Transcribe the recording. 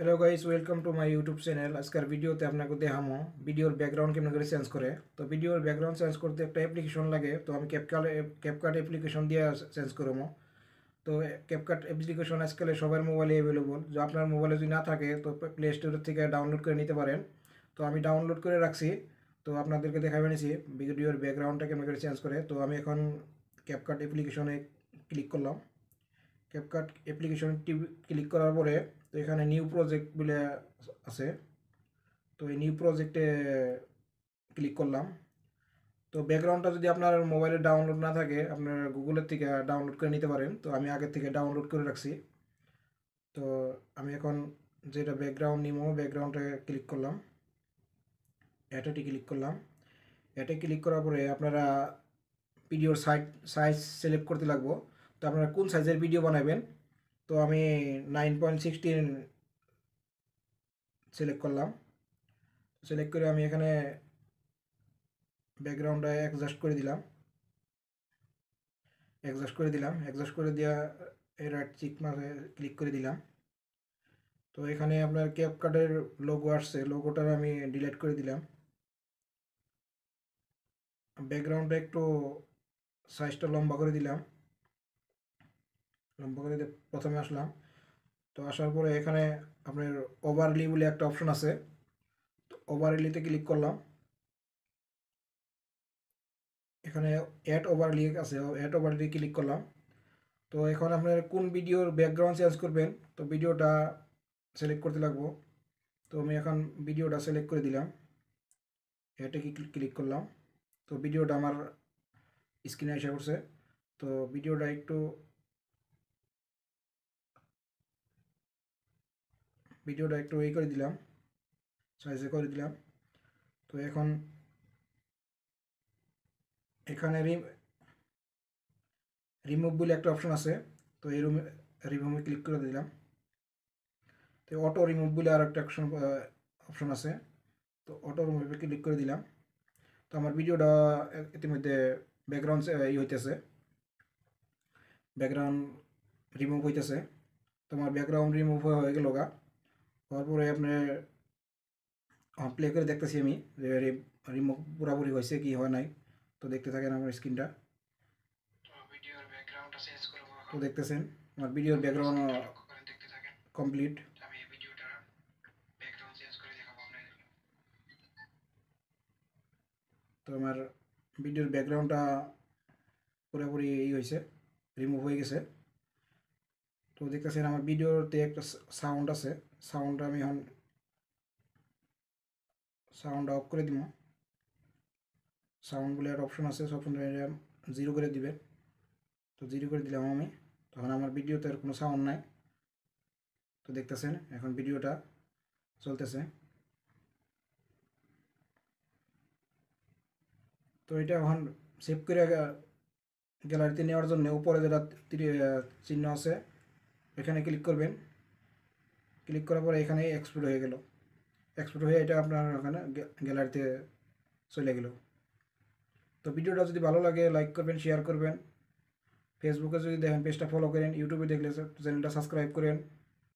Hello guys, welcome to my YouTube channel. আজকের ভিডিওতে আপনাকে দেখামো ভিডিওর ব্যাকগ্রাউন্ড কেমন করে চেঞ্জ করে। তো ভিডিওর ব্যাকগ্রাউন্ড চেঞ্জ করতে একটা অ্যাপ্লিকেশন লাগে, তো আমি ক্যাপকাট অ্যাপ্লিকেশন দিয়ে চেঞ্জ করবো। তো ক্যাপকাট অ্যাপ্লিকেশন আজকাল সবার মোবাইলে অ্যাভেলেবল। যে আপনার মোবাইলে যদি না থাকে তো প্লে স্টোর থেকে ডাউনলোড করে নিতে পারেন। তো আমি ডাউনলোড করে রাখছি, তো আপনাদেরকে দেখাবে নিছি ভিডিওর ব্যাকগ্রাউন্ডটা কেমন করে চেঞ্জ করে। তো আমি এখন ক্যাপকাট অ্যাপ্লিকেশনে ক্লিক করলাম। ক্যাপকাট অ্যাপ্লিকেশন ক্লিক করার পরে তো এখানে নিউ প্রজেক্ট বলে আছে, তো এই নিউ প্রজেক্টে ক্লিক করলাম। তো ব্যাকগ্রাউন্ডটা যদি আপনার মোবাইলে ডাউনলোড না থাকে আপনার গুগলের থেকে ডাউনলোড করে নিতে পারেন। তো আমি আগের থেকে ডাউনলোড করে রাখছি। তো আমি এখন যেটা ব্যাকগ্রাউন্ড নিবো ব্যাকগ্রাউন্ডে ক্লিক করলাম, এটাতে ক্লিক করলাম। এটা ক্লিক করার পরে আপনারা ভিডিওর সাইজ সিলেক্ট করতে লাগবো। তো আপনারা কোন সাইজের ভিডিও বানাবেন, তো আমি 9.16 সিলেক্ট করলাম। সিলেক্ট করে আমি এখানে ব্যাকগ্রাউন্ডটা অ্যাডজাস্ট করে দেওয়া রাইট চিক মার্কে ক্লিক করে দিলাম। তো এখানে আপনার ক্যাপকাটের লোগো আসছে, লোগোটা আমি ডিলিট করে দিলাম। ব্যাকগ্রাউন্ডটা একটু সাইজটা লম্বা করে দিলাম, লম্বা করে দিয়ে প্রথমে আসলাম। তো আসার পরে এখানে আপনার ওভারলি বলে একটা অপশন আছে, তো ওভারলিতে ক্লিক করলাম। এখানে অ্যাড ওভারলি আছে, অ্যাড ওভারলি ক্লিক করলাম। তো এখন আপনার কোন ভিডিওর ব্যাকগ্রাউন্ড চেঞ্জ করবেন, তো ভিডিওটা সিলেক্ট করতে লাগবো। তো আমি এখন ভিডিওটা সিলেক্ট করে দিলাম, এটা ক্লিক করলাম। তো ভিডিওটা আমার স্ক্রিনে এসে পড়ছে। তো ভিডিওটা একটু করে দিলাম, সাইজে করে দিলাম। তো এখন এখানে রিমুভ বলে একটা অপশন আছে, তো এই রিমুভে ক্লিক করে দিলাম। তো অটো রিমুভ বলে আর একটা অপশন আছে, তো অটো রিমুভে ক্লিক করে দিলাম। তো আমার ভিডিওটা ইতিমধ্যে ব্যাকগ্রাউন্ড হইতেছে, ব্যাকগ্রাউন্ড রিমুভ হইতেছে। তো আমার ব্যাকগ্রাউন্ড রিমুভ হয়ে গেল গা। হওয়ার পরে আপনার প্লে করে দেখতেছি আমি যে রিমুভ পুরোপুরি হয়েছে কি হয় নাই। তো দেখতে থাকেন আমার স্ক্রিনটা। তো দেখতেছেন আমার ভিডিওর ব্যাকগ্রাউন্ড কমপ্লিট। তো আমার ভিডিওর ব্যাকগ্রাউন্ডটা পুরোপুরি হয়েছে, রিমুভ হয়ে গেছে। তো দেখতেছেন আমার ভিডিওতে একটা সাউন্ড আছে, সাউন্ডটা আমি এখন সাউন্ড অফ করে দিব। সাউন্ড বলে একটা অপশন আছে, অপশনটা জিরো করে দিবেন। তো জিরো করে দিলাম আমি, তখন আমার ভিডিওতে আর কোনো সাউন্ড নাই। তো দেখতেছেন এখন ভিডিওটা চলতেছে। তো এটা এখন সেভ করে গ্যালারিতে নেওয়ার জন্য উপরে যেটা চিহ্ন আছে এখানে ক্লিক করবেন। ক্লিক করার পরে এখানে এক্সপোর্ট হয়ে গেল, এক্সপোর্ট হয়ে এটা আপনার ওখানে গ্যালারিতে চলে গেল। তো ভিডিওটা যদি ভালো লাগে লাইক করবেন, শেয়ার করবেন। ফেসবুকে যদি দেখেন পেজটা ফলো করেন, ইউটিউবে দেখলে চ্যানেলটা সাবস্ক্রাইব করেন।